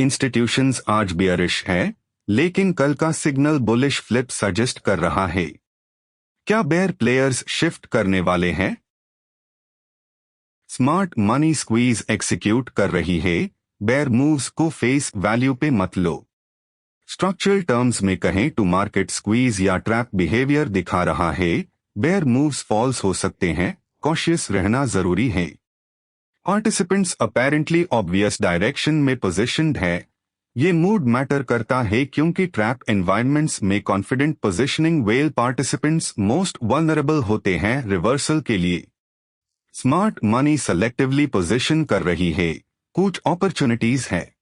Institutions आज bearish है, लेकिन कल का सिग्नल बुलिश फ्लिप सजेस्ट कर रहा है। क्या बेयर प्लेयर्स शिफ्ट करने वाले हैं? स्मार्ट मनी स्क्वीज एग्जीक्यूट कर रही है, बेयर मूव्स को फेस वैल्यू पे मत लो। स्ट्रक्चरल टर्म्स में कहें तो मार्केट स्क्वीज या ट्रैप बिहेवियर दिखा रहा है, बेयर मूव्स फॉल्स हो सकते हैं, कॉशियस रहना जरूरी है। पार्टिसिपेंट्स अपेरेंटली ऑब्वियस डायरेक्शन में पोजिशन्ड है। ये मूड मैटर करता है क्योंकि ट्रैप एनवायरनमेंट्स में confident positioning well participants most vulnerable होते हैं रिवर्सल के लिए। स्मार्ट मनी सेलेक्टिवली पोजिशन कर रही है, कुछ अपॉर्चुनिटीज है।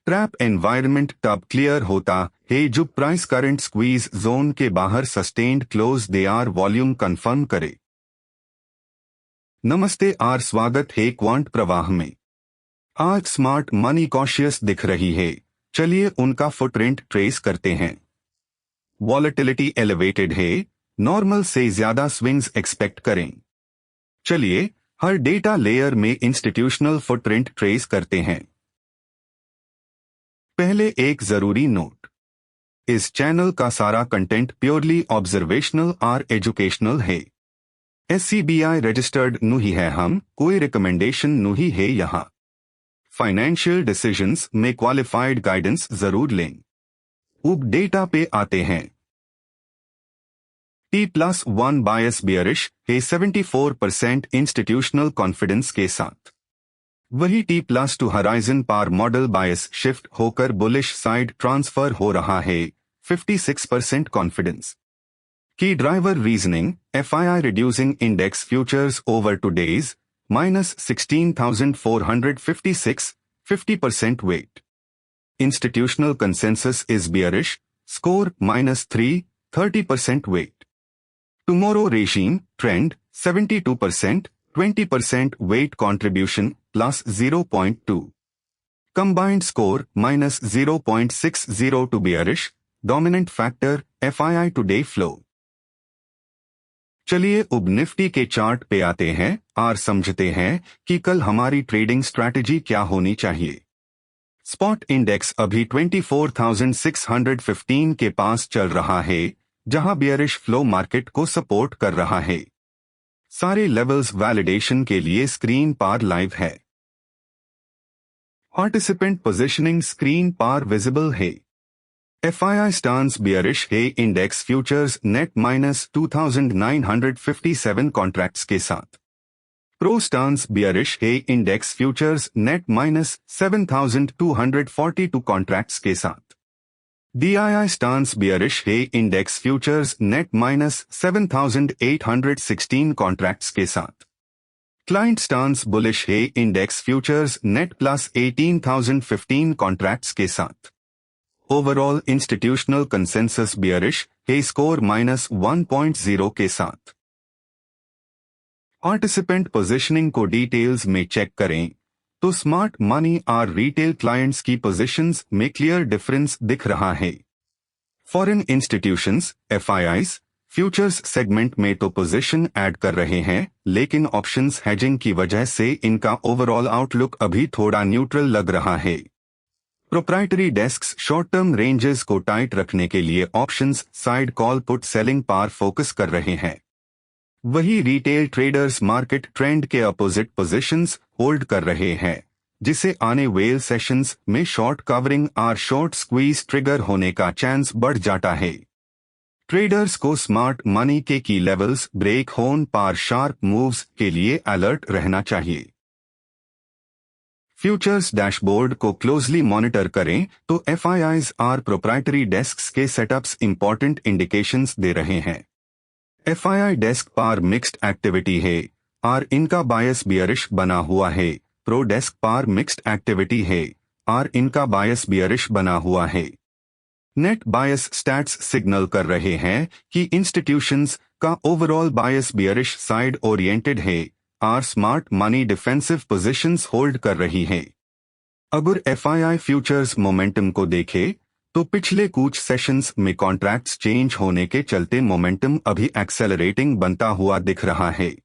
ट्रैप एनवायरनमेंट तब क्लियर होता है जब प्राइस करंट स्क्वीज जोन के बाहर sustained close they are volume confirm करे। नमस्ते आर स्वागत है क्वांट प्रवाह में। आज स्मार्ट मनी कॉशियस दिख रही है, चलिए उनका फुटप्रिंट ट्रेस करते हैं। वॉलेटिलिटी एलिवेटेड है, नॉर्मल से ज्यादा स्विंग्स एक्सपेक्ट करें। चलिए हर डेटा लेयर में इंस्टीट्यूशनल फुटप्रिंट ट्रेस करते हैं। पहले एक जरूरी नोट, इस चैनल का सारा कंटेंट प्योरली ऑब्जर्वेशनल और एजुकेशनल है। SCBI रजिस्टर्ड नहीं है, हम कोई रिकमेंडेशन नहीं है यहाँ। फाइनेंशियल डिसीजंस में क्वालिफाइड गाइडेंस जरूर लें। अब डेटा पे आते हैं। T+1 बायस बियरिश है 74% इंस्टीट्यूशनल कॉन्फिडेंस के साथ। वही T+2 हराइजन पार मॉडल बायस शिफ्ट होकर बुलिश साइड ट्रांसफर हो रहा है 56% confidence. Key driver reasoning, FII reducing index futures over today's, minus 16,456, 50% weight. Institutional consensus is bearish, score -3, 30% weight. Tomorrow regime, trend, 72%, 20% weight contribution, plus 0.2. Combined score, minus 0.60 to bearish, dominant factor, FII today flow. चलिए अब Nifty के chart पे आते हैं और समझते हैं कि कल हमारी ट्रेडिंग स्ट्रैटेजी क्या होनी चाहिए। स्पॉट इंडेक्स अभी 24,615 के पास चल रहा है, जहां बियरिश फ्लो मार्केट को सपोर्ट कर रहा है। सारे लेवल्स वैलिडेशन के लिए स्क्रीन पर लाइव है। पार्टिसिपेंट पोजिशनिंग स्क्रीन पर विजिबल है। FII स्टांस बियरिश है इंडेक्स फ्यूचर्स नेट -2,957 कॉन्ट्रैक्ट्स के साथ। प्रो स्टांस बियरिश है इंडेक्स फ्यूचर्स नेट -7,242 कॉन्ट्रैक्ट्स के साथ। DII स्टांस बियरिश है इंडेक्स फ्यूचर्स नेट -7,816 कॉन्ट्रैक्ट्स के साथ। क्लाइंट स्टांस बुलिश है इंडेक्स फ्यूचर्स नेट +18,015 कॉन्ट्रैक्ट्स के साथ। ओवरऑल इंस्टीट्यूशनल कंसेंसस बियरिश है स्कोर -1.0 के साथ। पार्टिसिपेंट पोजिशनिंग को डिटेल्स में चेक करें तो स्मार्ट मनी और रिटेल क्लाइंट्स की पोजीशंस में क्लियर डिफरेंस दिख रहा है। Foreign institutions FIIs futures segment में तो पोजीशन ऐड कर रहे हैं, लेकिन ऑप्शंस हेजिंग की वजह से इनका ओवरऑल आउटलुक अभी थोड़ा न्यूट्रल लग रहा है। Proprietary desks short term ranges को टाइट रखने के लिए options side call put selling पर फोकस कर रहे हैं। वही रिटेल ट्रेडर्स मार्केट ट्रेंड के अपोजिट पोजीशंस होल्ड कर रहे हैं, जिसे आने वेल सेशंस में शॉर्ट कवरिंग और शॉर्ट स्क्वीज ट्रिगर होने का चांस बढ़ जाता है। ट्रेडर्स को स्मार्ट मनी के की लेवल्स ब्रेक होने पर शार्प मूव्स के लिए अलर्ट रहना चाहिए। फ्यूचर्स डैशबोर्ड को क्लोजली मॉनिटर करें तो FIIs और प्रोप्राइटरी डेस्क्स के सेटअप्स इंपॉर्टेंट इंडिकेशंस दे रहे हैं। FII डेस्क पर मिक्स्ड एक्टिविटी है और इनका बायस बियरिश बना हुआ है। प्रो डेस्क पर मिक्स्ड एक्टिविटी है और इनका बायस बियरिश बना हुआ है। नेट बायस स्टैट्स सिग्नल कर रहे हैं कि इंस्टीट्यूशंस का ओवरऑल बायस बियरिश साइड ओरिएंटेड है और smart money defensive positions hold कर रही है। अगर FII फ्यूचर्स मोमेंटम को देखे तो पिछले कुछ सेशंस में कॉन्ट्रैक्ट्स चेंज होने के चलते मोमेंटम अभी एक्सेलरेटिंग बनता हुआ दिख रहा है।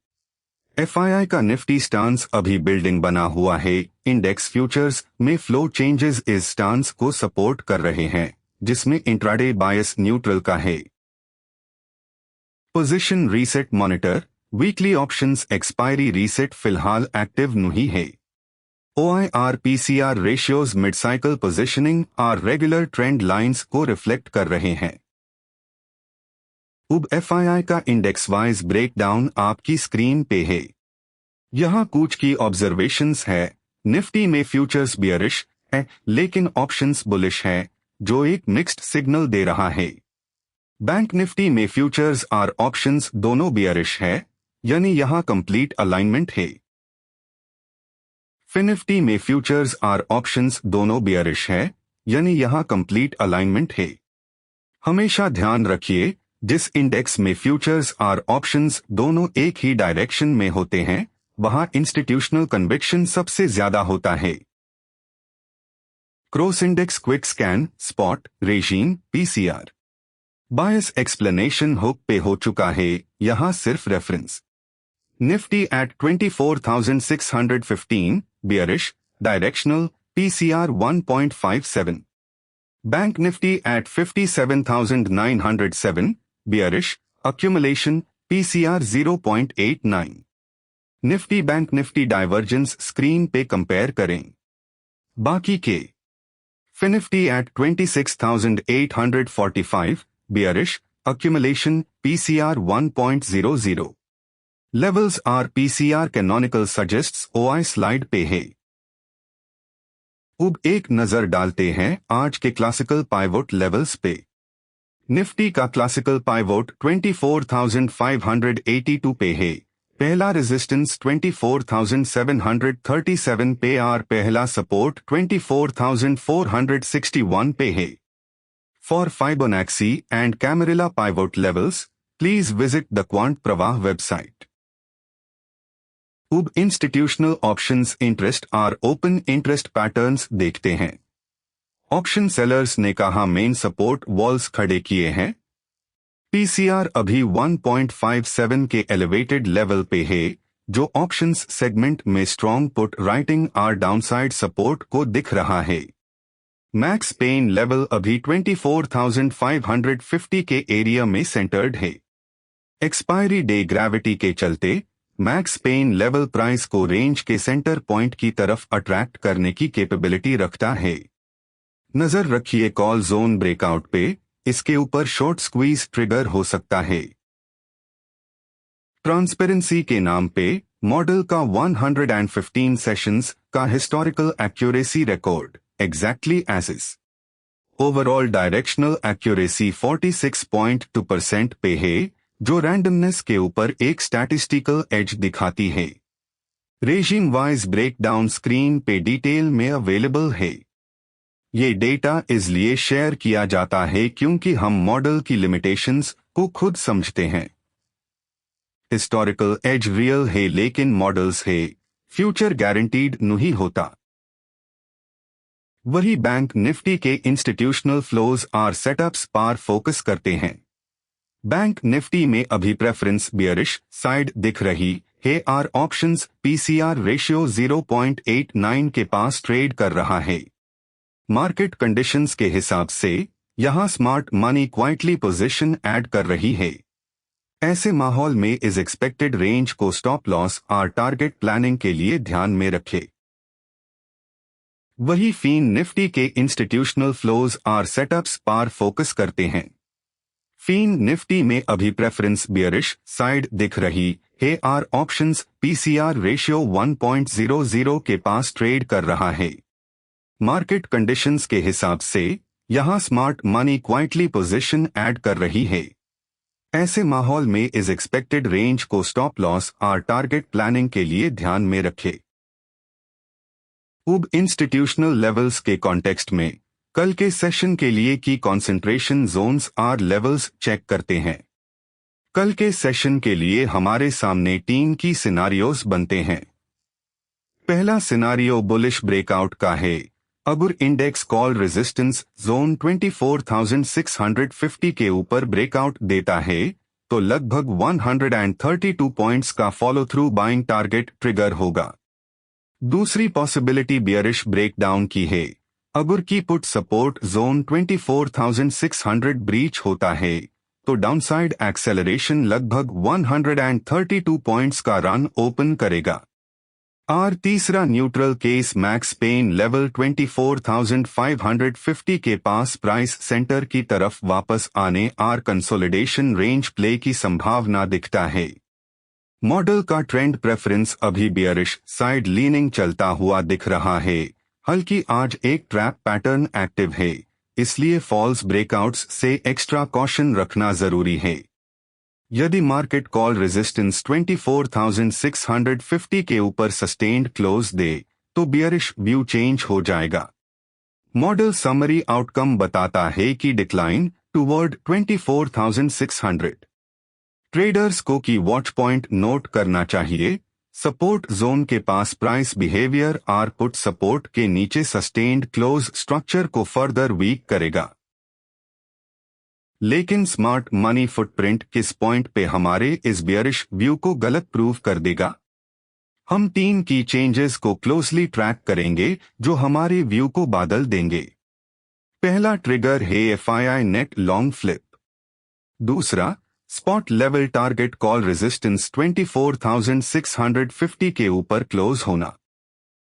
FII का निफ्टी स्टांस अभी बिल्डिंग बना हुआ है। इंडेक्स फ्यूचर्स में फ्लो चेंजेस इस स्टांस को सपोर्ट कर रहे हैं, जिसमें इंट्राडे बायस न्यूट्रल का है। Position reset monitor weekly options expiry reset फिलहाल एक्टिव नहीं है। OIR PCR ratios mid cycle positioning और रेगुलर ट्रेंड लाइंस को रिफ्लेक्ट कर रहे हैं। अब FII का इंडेक्स वाइज ब्रेकडाउन आपकी स्क्रीन पे है। यहाँ कुछ की ऑब्जर्वेशंस है। निफ्टी में फ्यूचर्स बियरिश है, लेकिन ऑप्शंस बुलिश है, जो एक मिक्स्ड सिग्नल दे रहा है। बैंक निफ्टी में फ्यूचर्स और ऑप्शंस दोनों बियरिश है, यानी यहाँ कंप्लीट अलाइनमेंट है। फिनिफ्टी में फ्यूचर्स और ऑप्शंस दोनों बियरिश है, यानी यहाँ कंप्लीट अलाइनमेंट है। हमेशा ध्यान रखिए, जिस इंडेक्स में फ्यूचर्स और ऑप्शंस दोनों एक ही डायरेक्शन में होते हैं, वहां इंस्टीट्यूशनल कन्विक्शन सबसे ज्यादा होता है। Cross index quick scan spot regime PCR bias explanation hook पे हो चुका है, यहां सिर्फ reference. Nifty at 24,615 bearish directional PCR 1.57। Bank Nifty at 57,907 bearish accumulation PCR 0.89। Nifty bank Nifty divergence screen पे कंपेयर करें। बाकी के FinNifty at 26,845 bearish accumulation PCR 1.00 levels are PCR canonical suggests OI slide पे है। अब एक नजर डालते हैं आज के क्लासिकल पाइवोट लेवल्स पे। निफ्टी का क्लासिकल पाइवोट 24,582 पे है। पहला रेजिस्टेंस 24,737 पे और पहला सपोर्ट 24,461 पे है। For Fibonacci and Camarilla pivot levels, please visit the Quant Pravah website. अब इंस्टीट्यूशनल ऑप्शंस इंटरेस्ट और ओपन इंटरेस्ट पैटर्न्स देखते हैं। ऑप्शन सेलर्स ने कहा मेन सपोर्ट वॉल्स खड़े किए हैं। PCR अभी 1.57 के एलिवेटेड लेवल पे है, जो ऑप्शंस सेगमेंट में स्ट्रॉन्ग पुट राइटिंग और डाउनसाइड सपोर्ट को दिख रहा है। मैक्स पेन लेवल अभी 24,550 के एरिया में सेंटर्ड है। एक्सपायरी डे ग्रेविटी के चलते मैक्स पेन लेवल प्राइस को रेंज के सेंटर पॉइंट की तरफ अट्रैक्ट करने की कैपेबिलिटी रखता है। नजर रखिए कॉल जोन ब्रेकआउट पे, इसके ऊपर शॉर्ट स्क्वीज ट्रिगर हो सकता है। ट्रांसपेरेंसी के नाम पे मॉडल का 115 सेशंस का historical accuracy record exactly as is. Overall directional accuracy 46.2% पे है, जो रैंडमनेस के ऊपर एक स्टैटिस्टिकल एज दिखाती है। रेजिम वाइज ब्रेकडाउन स्क्रीन पे डिटेल में अवेलेबल है। ये डेटा इसलिए शेयर किया जाता है क्योंकि हम मॉडल की लिमिटेशंस को खुद समझते हैं। हिस्टोरिकल एज रियल है लेकिन मॉडल्स है, फ्यूचर गारंटीड नहीं होता। वही बैंक निफ्टी के इंस्टीट्यूशनल फ्लोज और सेटअप्स पर फोकस करते हैं। बैंक निफ्टी में अभी प्रेफरेंस बियरिश साइड दिख रही है और ऑप्शंस PCR रेशियो 0.89 के पास ट्रेड कर रहा है। मार्केट कंडीशंस के हिसाब से यहां smart money quietly position add कर रही है। ऐसे माहौल में इज एक्सपेक्टेड रेंज को स्टॉप लॉस और टारगेट प्लानिंग के लिए ध्यान में रखे। वही फीन निफ्टी के इंस्टीट्यूशनल फ्लोज और सेटअप्स पर फोकस करते हैं। फीन निफ्टी में अभी प्रेफरेंस बियरिश साइड दिख रही है और ऑप्शंस PCR रेशियो 1.00 के पास ट्रेड कर रहा है। मार्केट कंडीशंस के हिसाब से यहां smart money quietly position add कर रही है। ऐसे माहौल में इज एक्सपेक्टेड रेंज को स्टॉप लॉस और टारगेट प्लानिंग के लिए ध्यान में रखे। अब इंस्टीट्यूशनल लेवल्स के कॉन्टेक्स्ट में कल के सेशन के लिए की कंसंट्रेशन जोन्स और लेवल्स चेक करते हैं। कल के सेशन के लिए हमारे सामने 3 की सिनारियोज बनते हैं। पहला सिनारियो बुलिश ब्रेकआउट का है। अगर इंडेक्स कॉल रेजिस्टेंस जोन 24,650 के ऊपर ब्रेकआउट देता है तो लगभग 132 पॉइंट्स का follow through buying target trigger होगा। दूसरी पॉसिबिलिटी बियरिश ब्रेकडाउन की है। अगर की पुट सपोर्ट जोन 24,600 ब्रीच होता है तो डाउनसाइड एक्सेलरेशन लगभग 132 पॉइंट्स का रन ओपन करेगा। और तीसरा neutral case max pain level 24,550 के पास प्राइस सेंटर की तरफ वापस आने और कंसोलिडेशन रेंज प्ले की संभावना दिखता है। मॉडल का ट्रेंड प्रेफरेंस अभी बियरिश साइड लीनिंग चलता हुआ दिख रहा है, हल्की आज एक ट्रैप पैटर्न एक्टिव है, इसलिए फॉल्स ब्रेकआउट्स से एक्स्ट्रा कॉशन रखना जरूरी है। यदि मार्केट कॉल रेजिस्टेंस 24,650 के ऊपर सस्टेन्ड क्लोज दे तो बियरिश व्यू चेंज हो जाएगा। मॉडल समरी आउटकम बताता है कि डिक्लाइन टुवर्ड 24,600। ट्रेडर्स को की वॉच पॉइंट नोट करना चाहिए, सपोर्ट जोन के पास प्राइस बिहेवियर और पुट सपोर्ट के नीचे सस्टेन्ड क्लोज स्ट्रक्चर को फर्दर वीक करेगा। लेकिन स्मार्ट मनी फुटप्रिंट किस पॉइंट पे हमारे इस बियरिश व्यू को गलत प्रूव कर देगा? हम 3 की चेंजेस को क्लोजली ट्रैक करेंगे जो हमारे व्यू को बादल देंगे। पहला ट्रिगर है एफआईआई नेट लॉन्ग फ्लिप। दूसरा, spot level target call resistance 24,650 के ऊपर क्लोज होना।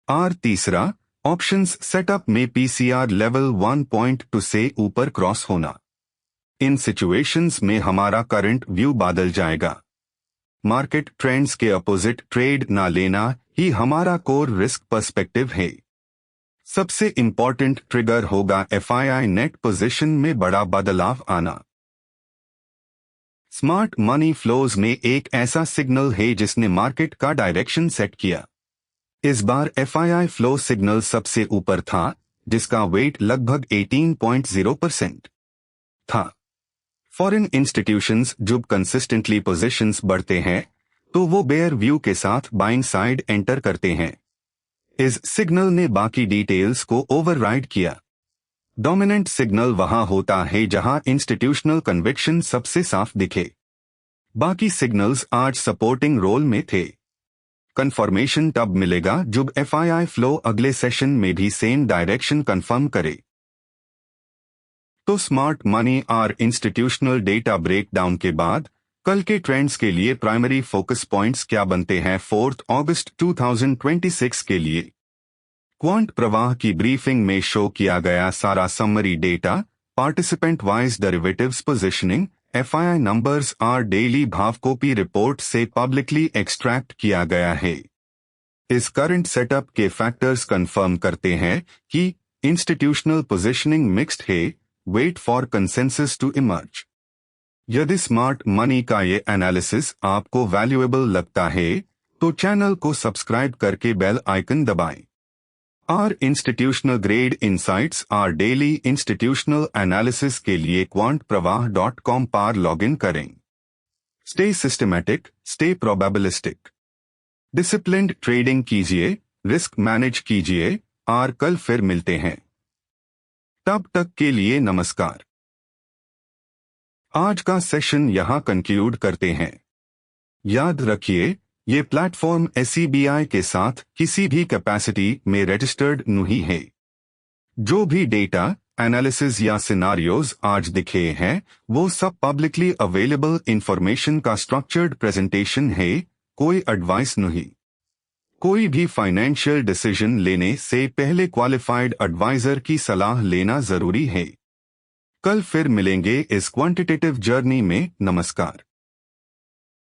और तीसरा, ऑप्शंस सेटअप में पीसीआर लेवल 1.2 से ऊपर क्रॉस होना। इन सिचुएशंस में हमारा करंट व्यू बादल जाएगा। मार्केट ट्रेंड्स के अपोजिट ट्रेड ना लेना ही हमारा कोर रिस्क पर्सपेक्टिव है। सबसे इंपॉर्टेंट ट्रिगर होगा एफआईआई नेट पोजीशन में बड़ा बदलाव आना। स्मार्ट मनी फ्लोज में एक ऐसा सिग्नल है जिसने मार्केट का डायरेक्शन सेट किया। इस बार एफआईआई फ्लो सिग्नल सबसे ऊपर था, जिसका वेट लगभग 18.0% था। फॉरेन इंस्टीट्यूशंस जब कंसिस्टेंटली पोजीशंस बढ़ते हैं तो वो बेयर व्यू के साथ बाइंग साइड एंटर करते हैं। इस सिग्नल ने बाकी डिटेल्स को ओवरराइड किया। डोमिनेंट सिग्नल वहां होता है जहां इंस्टीट्यूशनल कन्विक्शन सबसे साफ दिखे। बाकी सिग्नल्स आज सपोर्टिंग रोल में थे। कंफर्मेशन तब मिलेगा जब एफआईआई फ्लो अगले सेशन में भी सेम डायरेक्शन कंफर्म करे। तो स्मार्ट मनी और इंस्टीट्यूशनल डेटा ब्रेकडाउन के बाद कल के ट्रेंड्स के लिए प्राइमरी फोकस पॉइंट्स क्या बनते हैं 4 अगस्त 2026 के लिए? क्वांट प्रवाह की ब्रीफिंग में शो किया गया सारा summary data, participant wise derivatives positioning, FII numbers और डेली भावकोपी रिपोर्ट से पब्लिकली एक्सट्रैक्ट किया गया है। इस करंट सेटअप के फैक्टर्स कंफर्म करते हैं कि इंस्टीट्यूशनल पोजीशनिंग मिक्स्ड है, wait for consensus to emerge. यदि स्मार्ट मनी का ये एनालिसिस आपको वैल्यूएबल लगता है तो चैनल को सब्सक्राइब करके बेल आइकन दबाएं। और इंस्टीट्यूशनल ग्रेड इनसाइट्स और डेली इंस्टीट्यूशनल एनालिसिस के लिए quantpravah.com पर लॉगिन करें। Stay systematic, stay probabilistic, disciplined trading कीजिए, रिस्क मैनेज कीजिए और कल फिर मिलते हैं। तब तक के लिए नमस्कार। आज का सेशन यहां कंक्लूड करते हैं। याद रखिए, ये प्लेटफॉर्म एसईबीआई के साथ किसी भी कैपेसिटी में रजिस्टर्ड नहीं है। जो भी डेटा, एनालिसिस या सिनारियोज आज दिखे हैं वो सब पब्लिकली अवेलेबल इंफॉर्मेशन का स्ट्रक्चर्ड प्रेजेंटेशन है, कोई एडवाइस नहीं। कोई भी फाइनेंशियल डिसीजन लेने से पहले क्वालिफाइड एडवाइजर की सलाह लेना जरूरी है। कल फिर मिलेंगे इस क्वांटिटेटिव जर्नी में। नमस्कार।